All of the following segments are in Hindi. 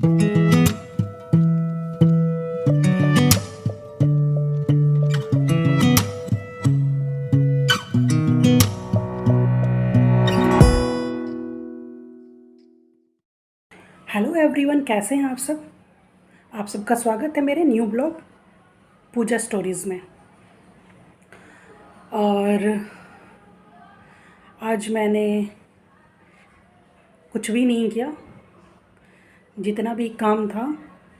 हेलो एवरीवन, कैसे हैं आप सब। आप सबका स्वागत है मेरे न्यू ब्लॉग पूजा स्टोरीज़ में। और आज मैंने कुछ भी नहीं किया, जितना भी काम था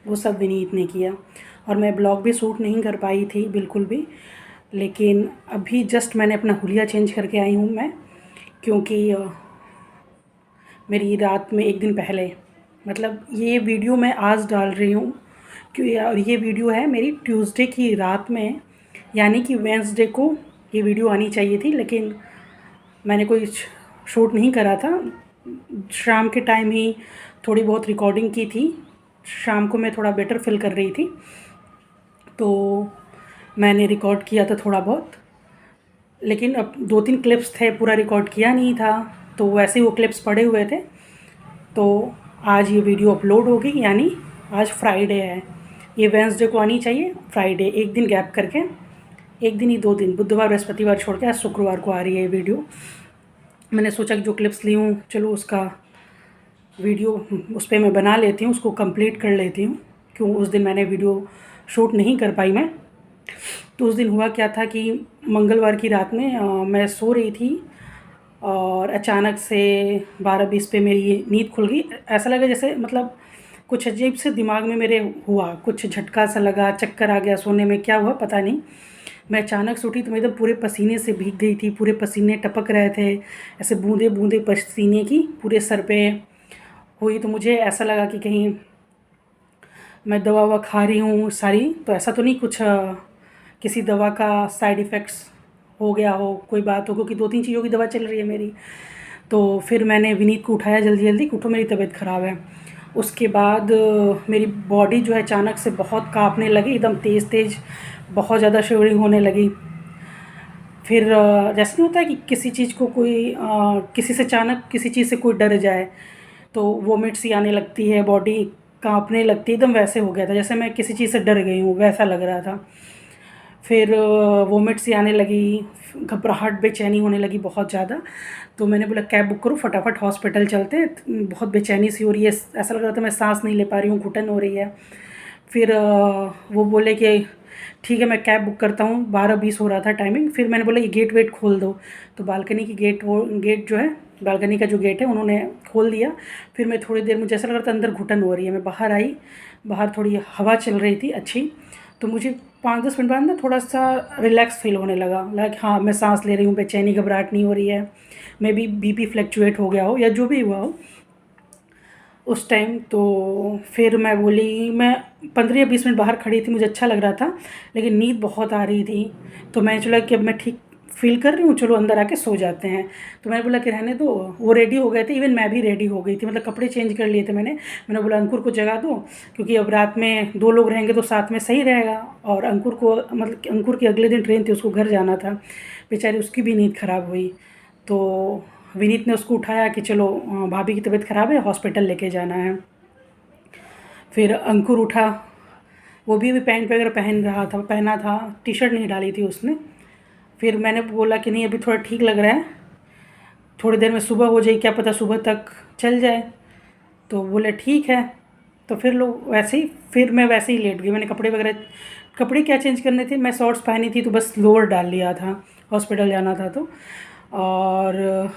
वो सब विनीत ने किया। और मैं ब्लॉग भी शूट नहीं कर पाई थी बिल्कुल भी, लेकिन अभी जस्ट मैंने अपना हुलिया चेंज करके आई हूँ मैं, क्योंकि मेरी रात में एक दिन पहले, मतलब ये वीडियो मैं आज डाल रही हूँ क्योंकि, और ये वीडियो है मेरी ट्यूसडे की रात में, यानी कि वेंसडे को ये वीडियो आनी चाहिए थी, लेकिन मैंने कोई शूट नहीं करा था। शाम के टाइम ही थोड़ी बहुत रिकॉर्डिंग की थी, शाम को मैं थोड़ा बेटर फील कर रही थी तो मैंने रिकॉर्ड किया था थोड़ा बहुत, लेकिन अब 2-3 क्लिप्स थे, पूरा रिकॉर्ड किया नहीं था, तो वैसे ही वो क्लिप्स पड़े हुए थे। तो आज ये वीडियो अपलोड होगी, यानी आज फ्राइडे है, ये वेंसडे को आनी चाहिए, फ्राइडे एक दिन गैप करके, एक दिन ही 2 दिन, बुधवार बृहस्पतिवार छोड़ के आज शुक्रवार को आ रही है ये वीडियो। मैंने सोचा कि जो क्लिप्स ली हूँ चलो उसका वीडियो उस पर मैं बना लेती हूँ, उसको कंप्लीट कर लेती हूँ, क्यों उस दिन मैंने वीडियो शूट नहीं कर पाई मैं। तो उस दिन हुआ क्या था कि मंगलवार की रात में मैं सो रही थी और अचानक से 12:20 पे मेरी नींद खुल गई। ऐसा लगा जैसे, मतलब कुछ अजीब से दिमाग में मेरे हुआ, कुछ झटका सा लगा, चक्कर आ गया सोने में, क्या हुआ पता नहीं। मैं अचानक से उठी तो मैं एकदम पूरे पसीने से भीग गई थी, पूरे पसीने टपक रहे थे, ऐसे बूंदे बूंदे पसीने की पूरे सर पे हुई। तो मुझे ऐसा लगा कि कहीं मैं दवा ववा खा रही हूँ सारी, तो ऐसा तो नहीं कुछ किसी दवा का साइड इफ़ेक्ट्स हो गया हो, कोई बात हो, क्योंकि 2-3 चीज़ों की दवा चल रही है मेरी। तो फिर मैंने विनीत को उठाया जल्दी जल्दी कि उठो मेरी तबीयत ख़राब है। उसके बाद मेरी बॉडी जो है अचानक से बहुत काँपने लगी, एकदम तेज़ तेज़, बहुत ज़्यादा शिवरिंग होने लगी। फिर जैसे नहीं होता है कि किसी चीज़ को कोई किसी से अचानक किसी चीज़ से कोई डर जाए तो वोमिट सी आने लगती है, बॉडी काँपने लगती है, एकदम वैसे हो गया था, जैसे मैं किसी चीज़ से डर गई हूँ वैसा लग रहा था। फिर वोमिट सी आने लगी, घबराहट बेचैनी होने लगी बहुत ज़्यादा। तो मैंने बोला कैब बुक करो, फटाफट हॉस्पिटल चलते हैं, बहुत बेचैनी सी हो रही है, ऐसा लग रहा था मैं सांस नहीं ले पा रही हूँ, घुटन हो रही है। फिर वो बोले कि ठीक है मैं कैब बुक करता हूँ, 12:20 हो रहा था टाइमिंग। फिर मैंने बोला ये गेट वेट खोल दो, तो बालकनी की गेट, वो गेट जो है बालकनी का जो गेट है उन्होंने खोल दिया। फिर मैं थोड़ी देर, मुझे ऐसा लग रहा था अंदर घुटन हो रही है, मैं बाहर आई, बाहर थोड़ी हवा चल रही थी अच्छी, तो मुझे 5-10 मिनट बाद ना थोड़ा सा रिलैक्स फील होने लगा, लाइक हाँ मैं सांस ले रही हूँ, बेचैनी घबराहट नहीं हो रही है, मे बी बीपी फ्लक्चुएट हो गया हो या जो भी हुआ हो उस टाइम। तो फिर मैं बोली, मैं 15 या 20 मिनट बाहर खड़ी थी, मुझे अच्छा लग रहा था, लेकिन नींद बहुत आ रही थी। तो मैंने चला कि अब मैं ठीक फ़ील कर रही हूँ, चलो अंदर आके सो जाते हैं। तो मैंने बोला कि रहने दो, वो रेडी हो गए थे, इवन मैं भी रेडी हो गई थी, मतलब कपड़े चेंज कर लिए थे मैंने बोला अंकुर को जगा दो, क्योंकि अब रात में 2 लोग रहेंगे तो साथ में सही रहेगा। और अंकुर को, मतलब कि अंकुर की अगले दिन ट्रेन थी, उसको घर जाना था, बेचारी उसकी भी नींद ख़राब हुई। तो विनीत ने उसको उठाया कि चलो भाभी की तबीयत ख़राब है, हॉस्पिटल लेके जाना है। फिर अंकुर उठा, वो भी अभी पैंट वगैरह पहना था, टी शर्ट नहीं डाली थी उसने। फिर मैंने बोला कि नहीं अभी थोड़ा ठीक लग रहा है, थोड़ी देर में सुबह हो जाए, क्या पता सुबह तक चल जाए। तो बोले ठीक है। तो फिर लोग वैसे ही, फिर मैं वैसे ही लेट गई, मैंने कपड़े वगैरह, कपड़े क्या चेंज करने थे, मैं शॉर्ट्स पहनी थी तो बस लोअर डाल लिया था, हॉस्पिटल जाना था तो। और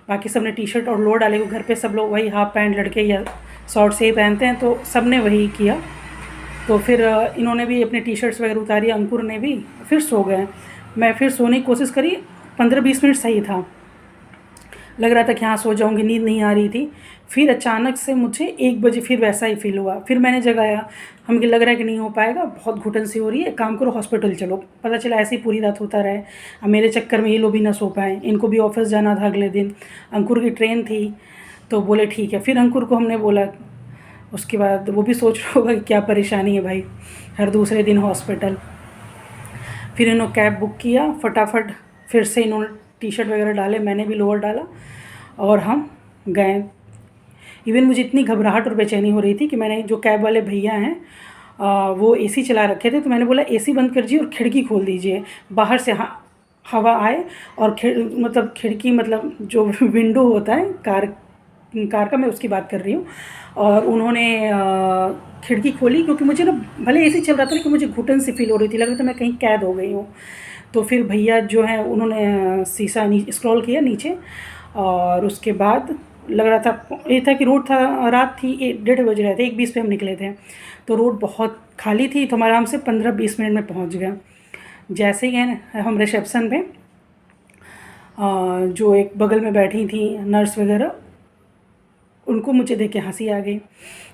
बाकी सब ने टी शर्ट और लोअर डाले, घर पे सब लोग वही हाफ पैंट लड़के या शॉर्ट से ही पहनते हैं, तो सब ने वही किया। तो फिर इन्होंने भी अपने टी शर्ट्स वगैरह उतारी, अंकुर ने भी, फिर सो गए। मैं फिर सोने की कोशिश करी, 15-20 मिनट सही था, लग रहा था कि हाँ सो जाऊँगी, नींद नहीं आ रही थी। फिर अचानक से मुझे 1 बजे फिर वैसा ही फील हुआ, फिर मैंने जगाया, हमें लग रहा है कि नहीं हो पाएगा, बहुत घुटन सी हो रही है, काम करो हॉस्पिटल चलो। पता चला ऐसे ही पूरी रात होता रहे, अब मेरे चक्कर में ये लोग भी ना सो पाएँ, इनको भी ऑफिस जाना था अगले दिन, अंकुर की ट्रेन थी। तो बोले ठीक है, फिर अंकुर को हमने बोला, उसके बाद वो भी सोच रहा होगा कि क्या परेशानी है भाई, हर दूसरे दिन हॉस्पिटल। फिर इन्होंने कैब बुक किया फटाफट, फिर से इन्होंने टी शर्ट वगैरह डाले, मैंने भी लोअर डाला और हम गए। इवन मुझे इतनी घबराहट और बेचैनी हो रही थी कि मैंने, जो कैब वाले भैया हैं वो एसी चला रखे थे, तो मैंने बोला एसी बंद कर दीजिए और खिड़की खोल दीजिए, बाहर से हवा आए। और मतलब खिड़की, मतलब जो विंडो होता है कार का, मैं उसकी बात कर रही हूँ। और उन्होंने खिड़की खोली, क्योंकि मुझे ना भले एसी चल रहा था लेकिन मुझे घुटन सी फील हो रही थी, लग रहा था मैं कहीं कैद हो गई हूँ। तो फिर भैया जो हैं उन्होंने शीशा स्क्रॉल किया नीचे, और उसके बाद लग रहा था, ये था कि रोड था, रात थी, 1:30 बज रहे थे, 1:20 पे हम निकले थे, तो रोड बहुत खाली थी, तो हम आराम से 15-20 मिनट में पहुंच गए। जैसे ही हैं हम रिसेप्शन पे, जो एक बगल में बैठी थी नर्स वगैरह, उनको मुझे देख के हंसी आ गई,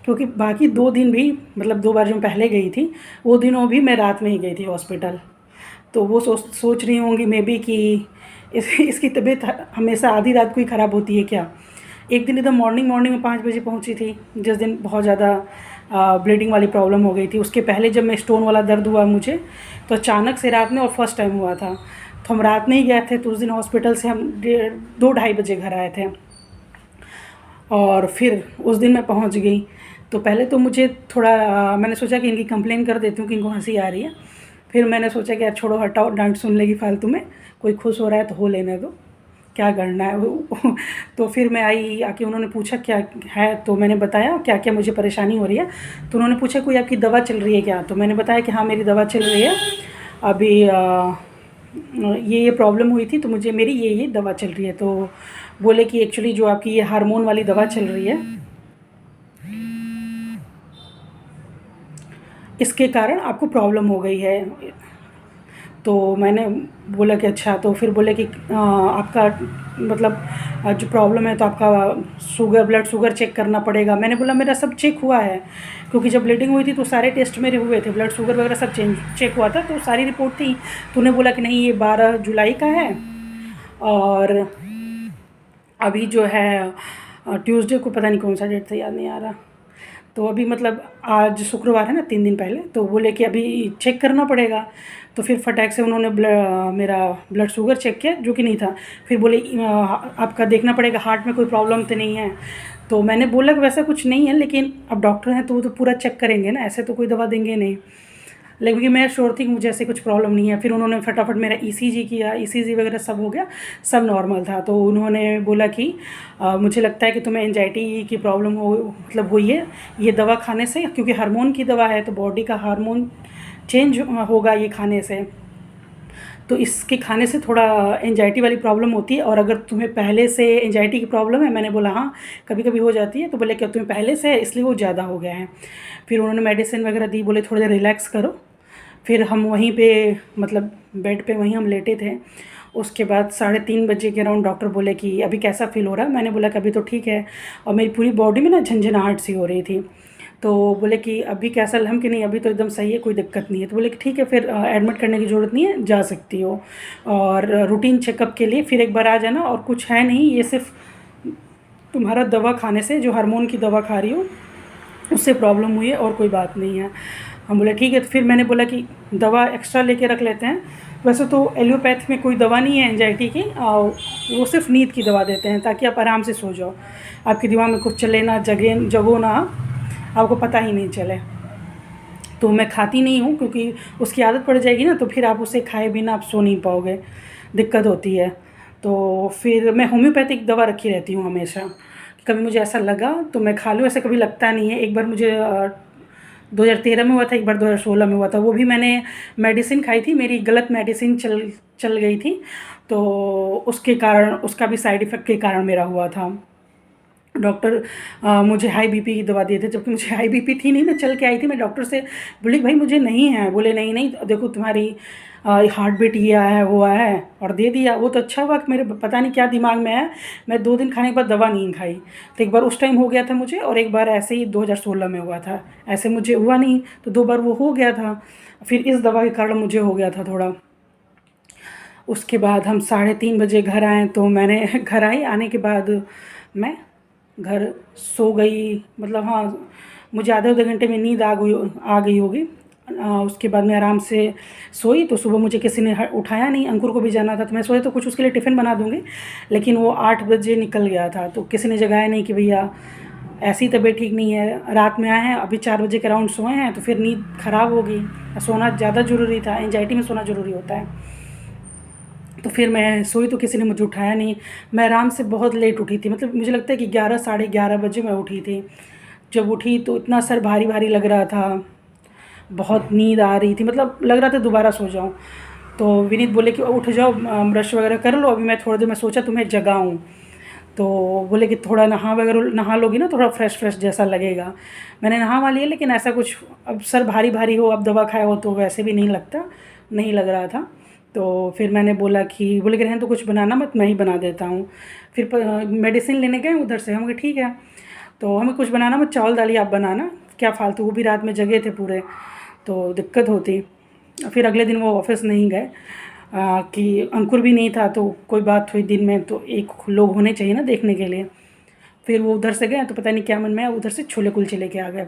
क्योंकि बाकी 2 दिन भी, मतलब 2 बार जो मैं पहले गई थी वो दिनों भी मैं रात में ही गई थी हॉस्पिटल। तो वो सोच रही होंगी मे बी कि इसकी तबीयत हमेशा आधी रात को ही ख़राब होती है क्या। एक दिन एकदम मॉर्निंग में 5 बजे पहुंची थी, जिस दिन बहुत ज़्यादा ब्लीडिंग वाली प्रॉब्लम हो गई थी। उसके पहले जब मैं स्टोन वाला दर्द हुआ मुझे, तो अचानक से रात में, और फर्स्ट टाइम हुआ था, तो हम रात में ही गए थे। तो उस दिन हॉस्पिटल से हम 2-2:30 बजे घर आए थे, और फिर उस दिन मैं पहुंच गई। तो पहले तो मुझे थोड़ा मैंने सोचा कि इनकी कंप्लेन कर देती हूँ कि इनको हंसी आ रही है। फिर मैंने सोचा कि यार छोड़ो, हटाओ, डांट सुन लेगी फालतू में, कोई खुश हो रहा है तो हो लेने दो, क्या करना है वो। तो फिर मैं आई, आके उन्होंने पूछा क्या है, तो मैंने बताया क्या क्या मुझे परेशानी हो रही है। तो उन्होंने पूछा कोई आपकी दवा चल रही है क्या, तो मैंने बताया कि हाँ मेरी दवा चल रही है, अभी ये प्रॉब्लम हुई थी, तो मुझे मेरी ये दवा चल रही है। तो बोले कि एक्चुअली जो आपकी ये हार्मोन वाली दवा चल रही है, इसके कारण आपको प्रॉब्लम हो गई है। तो मैंने बोला कि अच्छा। तो फिर बोले कि आपका मतलब जो प्रॉब्लम है तो आपका ब्लड शुगर चेक करना पड़ेगा। मैंने बोला मेरा सब चेक हुआ है, क्योंकि जब ब्लीडिंग हुई थी तो सारे टेस्ट मेरे हुए थे, ब्लड शुगर वगैरह सब चेक हुआ था, तो सारी रिपोर्ट थी। तो उन्हें बोला कि नहीं, ये 12 जुलाई का है, और अभी जो है ट्यूसडे को, पता नहीं कौन सा डेट था, याद नहीं आ रहा। तो अभी मतलब आज शुक्रवार है ना, 3 दिन पहले, तो बोले कि अभी चेक करना पड़ेगा। तो फिर फटाक से उन्होंने मेरा ब्लड शुगर चेक किया, जो कि नहीं था। फिर बोले आपका देखना पड़ेगा हार्ट में कोई प्रॉब्लम तो नहीं है। तो मैंने बोला कि वैसा कुछ नहीं है, लेकिन अब डॉक्टर हैं तो वो तो पूरा चेक करेंगे ना, ऐसे तो कोई दवा देंगे नहीं। लेकिन मैं श्योर थी कि मुझे ऐसे कुछ प्रॉब्लम नहीं है। फिर उन्होंने फटाफट मेरा ईसीजी किया, ईसीजी वगैरह सब हो गया, सब नॉर्मल था। तो उन्होंने बोला कि मुझे लगता है कि तुम्हें एंजाइटी की प्रॉब्लम मतलब हुई है ये दवा खाने से, क्योंकि हार्मोन की दवा है तो बॉडी का हार्मोन चेंज होगा ये खाने से, तो इसके खाने से थोड़ा एंजाइटी वाली प्रॉब्लम होती है। और अगर तुम्हें पहले से एंजाइटी की प्रॉब्लम है, मैंने बोला हाँ कभी कभी हो जाती है, तो बोले क्या तुम्हें पहले से है इसलिए वो ज़्यादा हो गया है। फिर उन्होंने मेडिसिन वगैरह दी, बोले थोड़ा देर रिलैक्स करो। फिर हम वहीं पे, मतलब बेड पे वहीं हम लेटे थे। उसके बाद 3:30 बजे के अराउंड डॉक्टर बोले कि अभी कैसा फ़ील हो रहा है। मैंने बोला कि अभी तो ठीक है, और मेरी पूरी बॉडी में ना झंझनाहट सी हो रही थी। तो बोले कि अभी कैसा, हम कि नहीं अभी तो एकदम सही है, कोई दिक्कत नहीं है। तो बोले कि ठीक है, फिर एडमिट करने की ज़रूरत नहीं है, जा सकती हो, और रूटीन चेकअप के लिए फिर एक बार आ जाना, और कुछ है नहीं, ये सिर्फ तुम्हारा दवा खाने से, जो हार्मोन की दवा खा रही हो उससे प्रॉब्लम हुई है, और कोई बात नहीं है। हम बोले ठीक है। तो फिर मैंने बोला कि दवा एक्स्ट्रा लेके रख लेते हैं। वैसे तो एलोपैथ में कोई दवा नहीं है एंजाइटी की, वो सिर्फ नींद की दवा देते हैं, ताकि आप आराम से सो जाओ, आपके दिमाग में कुछ चले ना, जगो ना, आपको पता ही नहीं चले। तो मैं खाती नहीं हूँ, क्योंकि उसकी आदत पड़ जाएगी ना, तो फिर आप उसे खाए बिना आप सो नहीं पाओगे, दिक्कत होती है। तो फिर मैं होम्योपैथिक दवा रखी रहती हूँ हमेशा, कभी मुझे ऐसा लगा तो मैं खा लूँ, ऐसा कभी लगता नहीं है। एक बार मुझे 2013 में हुआ था, एक बार 2016 में हुआ था, वो भी मैंने मेडिसिन खाई थी, मेरी गलत मेडिसिन चल गई थी, तो उसके कारण, उसका भी साइड इफ़ेक्ट के कारण मेरा हुआ था। डॉक्टर मुझे हाई बीपी की दवा दिए थे, जबकि मुझे हाई बीपी थी नहीं, मैं चल के आई थी। मैं डॉक्टर से बोली भाई मुझे नहीं है, बोले नहीं नहीं देखो तुम्हारी हार्ट बीट ये आया है वो आया है, और दे दिया। वो तो अच्छा हुआ कि मेरे पता नहीं क्या दिमाग में है, मैं 2 दिन खाने के बाद दवा नहीं खाई। तो एक बार उस टाइम हो गया था मुझे, और एक बार ऐसे ही 2016 में हुआ था, ऐसे मुझे हुआ नहीं, तो 2 बार वो हो गया था। फिर इस दवा के कारण मुझे हो गया था थोड़ा। उसके बाद हम 3:30 बजे घर आए, तो मैंने घर आई, आने के बाद मैं घर सो गई, मतलब हाँ मुझे आधे घंटे में नींद आ गई होगी। उसके बाद मैं आराम से सोई, तो सुबह मुझे किसी ने उठाया नहीं, अंकुर को भी जाना था, तो मैं सोचा तो कुछ उसके लिए टिफ़िन बना दूँगी, लेकिन वो 8 बजे निकल गया था, तो किसी ने जगाया नहीं कि भैया ऐसी तबीयत ठीक नहीं है, रात में आए हैं, अभी 4 बजे के अराउंड सोए हैं, तो फिर नींद ख़राब हो गई। सोना ज़्यादा ज़रूरी था, एंजाइटी में सोना ज़रूरी होता है। तो फिर मैं सोई तो किसी ने मुझे उठाया नहीं। मैं आराम से बहुत लेट उठी थी, मतलब मुझे लगता है कि 11 साढ़े 11 बजे मैं उठी थी। जब उठी तो इतना सर भारी भारी लग रहा था, बहुत नींद आ रही थी, मतलब लग रहा था दोबारा सो जाऊँ। तो विनीत बोले कि उठ जाओ, ब्रश वगैरह कर लो, अभी मैं थोड़ी देर में सोचा तुम्हें जगाऊँ। तो बोले कि थोड़ा नहा लोगी ना, थोड़ा फ्रेश फ्रेश जैसा लगेगा। मैंने नहा लिया, लेकिन ऐसा कुछ, अब सर भारी भारी हो, अब दवा खाया हो तो वैसे भी नहीं लगता, नहीं लग रहा था। तो फिर मैंने बोला कि, बोले कि रहने तो कुछ बनाना मत, मैं ही बना देता हूँ। फिर मेडिसिन लेने गए उधर से, हम कहे ठीक है। तो हमें कुछ बनाना मत, चावल दाल ही आप बनाना, क्या फालतू, वो भी रात में जगे थे पूरे, तो दिक्कत होती। फिर अगले दिन वो ऑफिस नहीं गए, कि अंकुर भी नहीं था, तो कोई बात हुई दिन में, तो एक लोग होने चाहिए ना देखने के लिए। फिर वो उधर से गए, तो पता नहीं क्या मन में आया, उधर से छोले कुलचे लेके आ गए।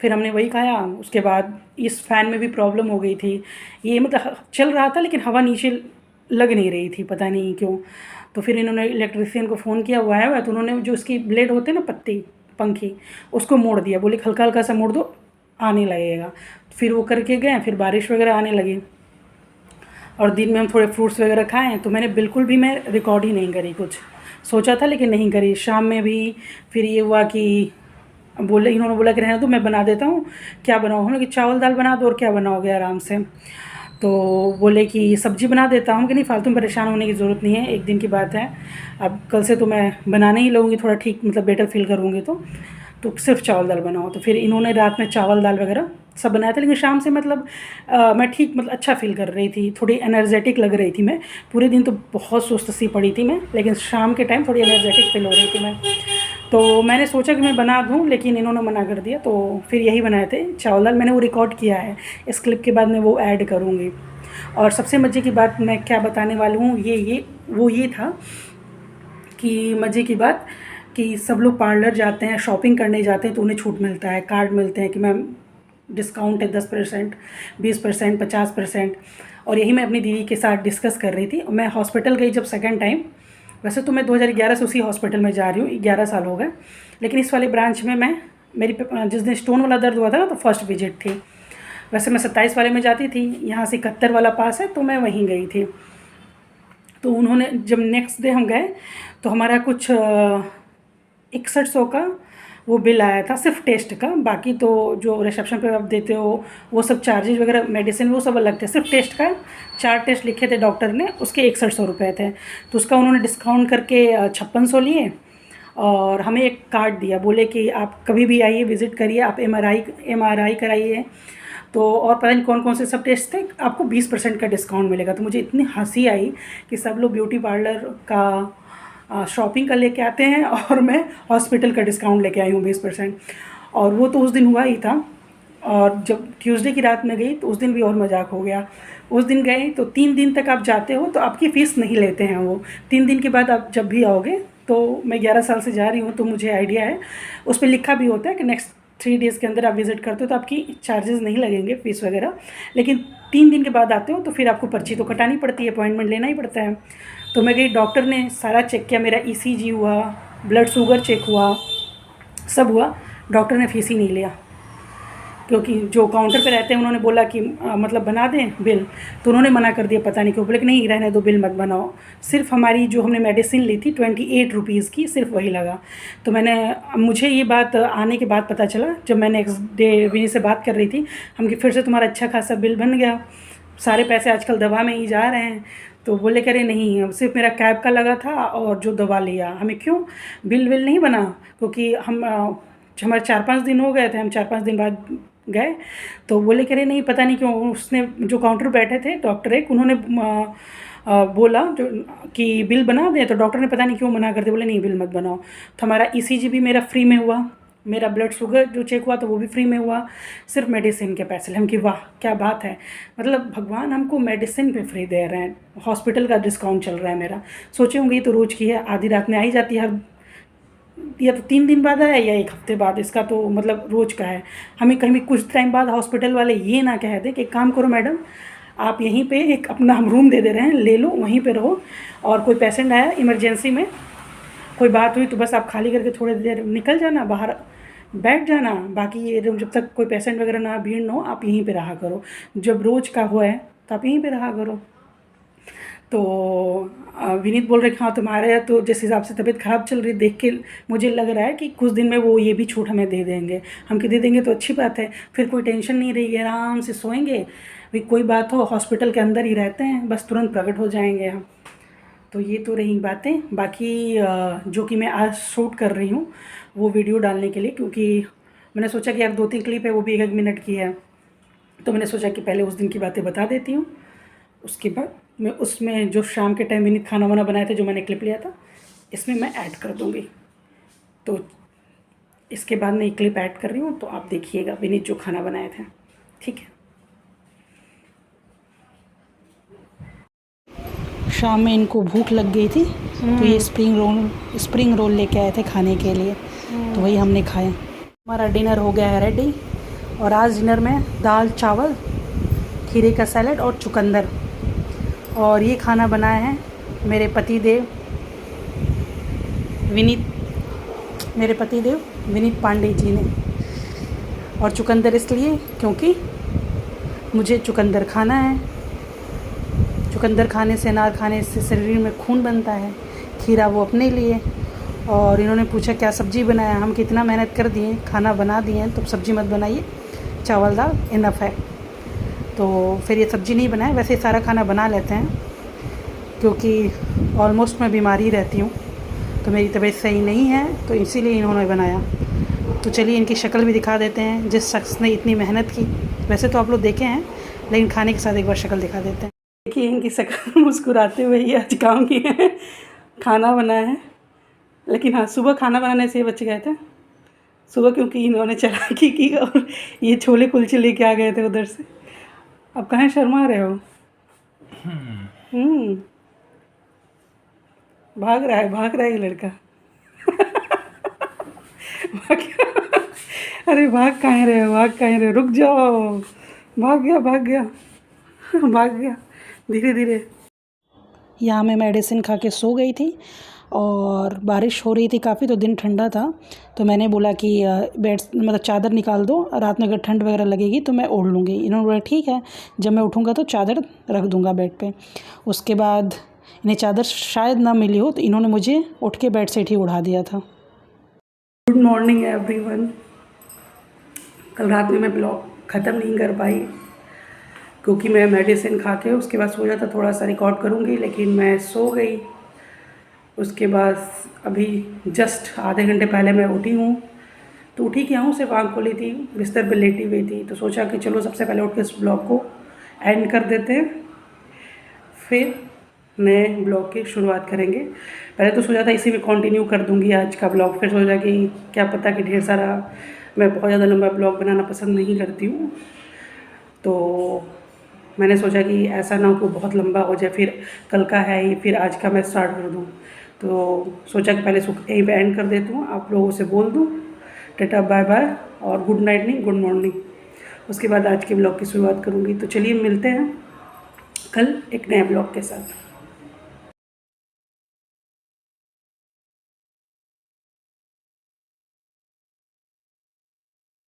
फिर हमने वही खाया। उसके बाद इस फ़ैन में भी प्रॉब्लम हो गई थी, ये मतलब चल रहा था लेकिन हवा नीचे लग नहीं रही थी, पता नहीं क्यों। तो फिर इन्होंने इलेक्ट्रिशियन को फ़ोन किया, वो आया हुआ है, तो उन्होंने जो उसकी ब्लेड होते हैं ना, पत्ती पंखी, उसको मोड़ दिया, बोले हल्का हल्का सा मोड़ दो, आने लगेगा। फिर वो करके गए, फिर बारिश वगैरह आने लगी। और दिन में हम थोड़े फ्रूट्स वगैरह खाएँ, तो मैंने बिल्कुल भी मैं रिकॉर्ड ही नहीं करी, कुछ सोचा था लेकिन नहीं करी। शाम में भी फिर ये हुआ कि इन्होंने बोला कि रहने दो, मैं बना देता हूँ, क्या बनाऊँ। हमने कि चावल दाल बना दो, और क्या बनाओगे आराम से। तो बोले कि सब्ज़ी बना देता हूँ, कि नहीं फालतू में परेशान होने की ज़रूरत नहीं है, एक दिन की बात है, अब कल से तो मैं बनाने ही लगूँगी, थोड़ा ठीक मतलब बेटर फील करूँगी, तो सिर्फ चावल दाल बनाओ। तो फिर इन्होंने रात में चावल दाल वगैरह सब बनाया था, लेकिन शाम से मतलब मैं ठीक, मतलब अच्छा फ़ील कर रही थी, थोड़ी एनर्जेटिक लग रही थी मैं। पूरे दिन तो बहुत सुस्त सी पड़ी थी मैं, लेकिन शाम के टाइम थोड़ी एनर्जेटिक फ़ील हो रही थी मैं। तो मैंने सोचा कि मैं बना दूँ, लेकिन इन्होंने मना कर दिया, तो फिर यही बनाए थे चावल दाल। मैंने वो रिकॉर्ड किया है, इस क्लिप के बाद मैं वो ऐड करूँगी। और सबसे मज़े की बात मैं क्या बताने वाली हूँ, ये था कि मज़े की बात कि सब लोग पार्लर जाते हैं, शॉपिंग करने जाते हैं, तो उन्हें छूट मिलता है, कार्ड मिलते हैं कि मैम डिस्काउंट है 10%, 20%, 50%। और यही मैं अपनी दीदी के साथ डिस्कस कर रही थी। मैं हॉस्पिटल गई जब सेकंड टाइम, वैसे तो मैं 2011 से उसी हॉस्पिटल में जा रही हूँ, 11 साल हो गए, लेकिन इस वाले ब्रांच में मैं, मेरी जिस दिन स्टोन वाला दर्द हुआ था ना, तो फर्स्ट विजिट थी। वैसे मैं 27 वाले में जाती थी, यहाँ से 71 वाला पास है, तो मैं वहीं गई थी। तो उन्होंने, जब नेक्स्ट डे हम गए, तो हमारा कुछ 6100 का वो बिल आया था, सिर्फ टेस्ट का। बाकी तो जो रिसेप्शन पे आप देते हो वो सब चार्जेज वगैरह, मेडिसिन, वो सब अलग थे। सिर्फ टेस्ट का 4 टेस्ट लिखे थे डॉक्टर ने, उसके 6100 रुपये थे। तो उसका उन्होंने डिस्काउंट करके 5600 लिए, और हमें एक कार्ड दिया, बोले कि आप कभी भी आइए, विज़िट करिए, आप एमआरआई कराइए, तो और पता नहीं कौन कौन से सब टेस्ट थे, आपको 20% का डिस्काउंट मिलेगा। तो मुझे इतनी हंसी आई कि सब लोग ब्यूटी पार्लर का शॉपिंग कर लेके आते हैं, और मैं हॉस्पिटल का डिस्काउंट लेके आई हूँ 20%। और वो तो उस दिन हुआ ही था। और जब ट्यूसडे की रात में गई, तो उस दिन भी और मजाक हो गया। उस दिन गए तो 3 दिन तक आप जाते हो तो आपकी फ़ीस नहीं लेते हैं वो। 3 दिन के बाद आप जब भी आओगे, तो मैं 11 साल से जा रही हूँ, तो मुझे आइडिया है, उस पर लिखा भी होता है कि नेक्स्ट 3 डेज़ के अंदर आप विज़िट करते हो तो आपकी चार्जेस नहीं लगेंगे, फ़ीस वगैरह। लेकिन 3 दिन के बाद आते हो तो फिर आपको पर्ची तो कटानी पड़ती है, अपॉइंटमेंट लेना ही पड़ता है। तो मैं गई, डॉक्टर ने सारा चेक किया, मेरा ईसीजी हुआ, ब्लड शुगर चेक हुआ, सब हुआ। डॉक्टर ने फ़ीस ही नहीं लिया, क्योंकि जो काउंटर पे रहते हैं उन्होंने बोला कि मतलब बना दें बिल, तो उन्होंने मना कर दिया, पता नहीं क्यों। बोले कि नहीं, रहने दो, बिल मत बनाओ। सिर्फ हमारी जो हमने मेडिसिन ली थी 28 रुपीज़ की, सिर्फ वही लगा। तो मुझे ये बात आने के बाद पता चला, जब मैं नेक्स्ट डे विनी से बात कर रही थी, हम कि फिर से तुम्हारा अच्छा खासा बिल बन गया, सारे पैसे आजकल दवा में ही जा रहे हैं। तो बोले कह रहे नहीं, अब सिर्फ मेरा कैब का लगा था और जो दवा लिया। हमें क्यों बिल नहीं बना, क्योंकि हमारे 4-5 दिन हो गए थे, हम 4-5 दिन बाद गए। तो बोले कह रहे नहीं, पता नहीं क्यों, उसने जो काउंटर बैठे थे डॉक्टर एक, उन्होंने बोला जो कि बिल बना दें, तो डॉक्टर ने पता नहीं क्यों मना कर दिया, बोले नहीं बिल मत बनाओ। तो हमारा ईसीजी भी मेरा फ्री में हुआ, मेरा ब्लड शुगर जो चेक हुआ तो वो भी फ्री में हुआ, सिर्फ मेडिसिन के पैसे। हम कि वाह क्या बात है, मतलब भगवान हमको मेडिसिन पे फ्री दे रहे हैं, हॉस्पिटल का डिस्काउंट चल रहा है मेरा। सोचे होंगे ये तो रोज़ की है, आधी रात में आई जाती है, या तो 3 दिन बाद है या 1 हफ्ते बाद, इसका तो मतलब रोज़ का है। हमें कहीं कुछ टाइम बाद हॉस्पिटल वाले ये ना कह दें कि एक काम करो मैडम, आप यहीं पे एक अपना हम रूम दे रहे हैं, ले लो, वहीं पे रहो, और कोई पेशेंट आया इमरजेंसी में, कोई बात हुई तो बस आप खाली करके थोड़ी देर निकल जाना, बाहर बैठ जाना। बाकी ये जब तक कोई पेशेंट वगैरह ना, भीड़ ना हो, आप यहीं पे रहा करो। जब रोज़ का हुआ है तो आप यहीं पे रहा करो। तो विनीत बोल रहे हाँ तुम्हारे तो जिस हिसाब से तबीयत ख़राब चल रही देख के मुझे लग रहा है कि कुछ दिन में वो ये भी छूट हमें दे देंगे। हम कि दे देंगे तो अच्छी बात है, फिर कोई टेंशन नहीं रहेगी, आराम से सोएंगे। भाई कोई बात हो, हॉस्पिटल के अंदर ही रहते हैं, बस तुरंत प्रकट हो जाएंगे हम। तो ये तो रही बातें। बाकी जो कि मैं आज शूट कर रही हूँ वो वीडियो डालने के लिए, क्योंकि मैंने सोचा कि यार 2-3 क्लिप है, वो भी 1-1 मिनट की है, तो मैंने सोचा कि पहले उस दिन की बातें बता देती हूँ। उसके बाद मैं उसमें जो शाम के टाइम विनीत खाना वाना बनाए थे, जो मैंने क्लिप लिया था, इसमें मैं ऐड कर दूँगी। तो इसके बाद मैं एक क्लिप ऐड कर रही हूँ, तो आप देखिएगा विनीत जो खाना बनाए थे, ठीक है। शाम में इनको भूख लग गई थी, तो ये स्प्रिंग रोल लेके आए थे खाने के लिए, तो वही हमने खाया। हमारा डिनर हो गया है रेडी, और आज डिनर में दाल चावल, खीरे का सैलड और चुकंदर। और ये खाना बनाया है मेरे पति देव विनीत पांडे जी ने। और चुकंदर इसलिए क्योंकि मुझे चुकंदर खाना है। चुकंदर खाने से, अनार खाने से शरीर में खून बनता है। खीरा वो अपने लिए। और इन्होंने पूछा क्या सब्ज़ी बनाया, हम कितना मेहनत कर दिए, खाना बना दिए, तो सब्ज़ी मत बनाइए, चावल दाल इनफ है। तो फिर ये सब्ज़ी नहीं बनाए, वैसे सारा खाना बना लेते हैं, क्योंकि ऑलमोस्ट मैं बीमार ही रहती हूँ, तो मेरी तबीयत सही नहीं है, तो इसीलिए इन्होंने बनाया। तो चलिए इनकी शक्ल भी दिखा देते हैं, जिस शख्स ने इतनी मेहनत की। वैसे तो आप लोग देखे हैं, लेकिन खाने के साथ एक बार शक्ल दिखा देते हैं। देखिए इनकी शक्ल मुस्कुराते हुए ही आज काम किए हैं, खाना बनाया है। लेकिन हाँ, सुबह खाना बनाने से ये बच्चे गए थे सुबह, क्योंकि इन्होंने चालाकी की और ये छोले कुलचे लेके आ गए थे उधर से। अब कहाँ शर्मा रहे हो? भाग रहा है ये लड़का। भाग अरे भाग कहाँ रहे हो, रुक जाओ। भाग गया धीरे धीरे। यहाँ मैं मेडिसिन खा के सो गई थी, और बारिश हो रही थी काफ़ी, तो दिन ठंडा था, तो मैंने बोला कि बेड मतलब चादर निकाल दो, रात में अगर ठंड वगैरह लगेगी तो मैं ओढ़ लूँगी। इन्होंने बोला ठीक है, जब मैं उठूँगा तो चादर रख दूँगा बेड पे। उसके बाद इन्हें चादर शायद ना मिली हो, तो इन्होंने मुझे उठ के बेड से ही उड़ा दिया था। Good morning everyone. कल रात में मैं ब्लॉग ख़त्म नहीं कर पाई, क्योंकि मैं मेडिसिन खा के उसके बाद सोचा था थोड़ा सा रिकॉर्ड करूँगी, लेकिन मैं सो गई। उसके बाद अभी जस्ट आधे घंटे पहले मैं उठी हूँ, तो उठी क्या हूँ, सिर्फ आँख खोली थी, बिस्तर पर लेटी हुई थी, तो सोचा कि चलो सबसे पहले उठ के इस ब्लॉग को एंड कर देते हैं, फिर नए ब्लॉग की शुरुआत करेंगे। पहले तो सोचा था इसी में कंटिन्यू कर दूंगी आज का ब्लॉग, फिर सोचा कि क्या पता कि ढेर सारा, मैं बहुत ज़्यादा लंबा ब्लॉग बनाना पसंद नहीं करती हूँ, तो मैंने सोचा कि ऐसा ना हो कि बहुत लंबा हो जाए, फिर कल का है ही, फिर आज का मैं स्टार्ट कर दूँ। तो सोचा कि पहले यहीं पे एंड कर देती हूँ, आप लोगों से बोल दूँ टाटा बाय बाय, और गुड नाइट नहीं गुड मॉर्निंग। उसके बाद आज के ब्लॉग की शुरुआत करूँगी। तो चलिए मिलते हैं कल एक नए ब्लॉग के साथ।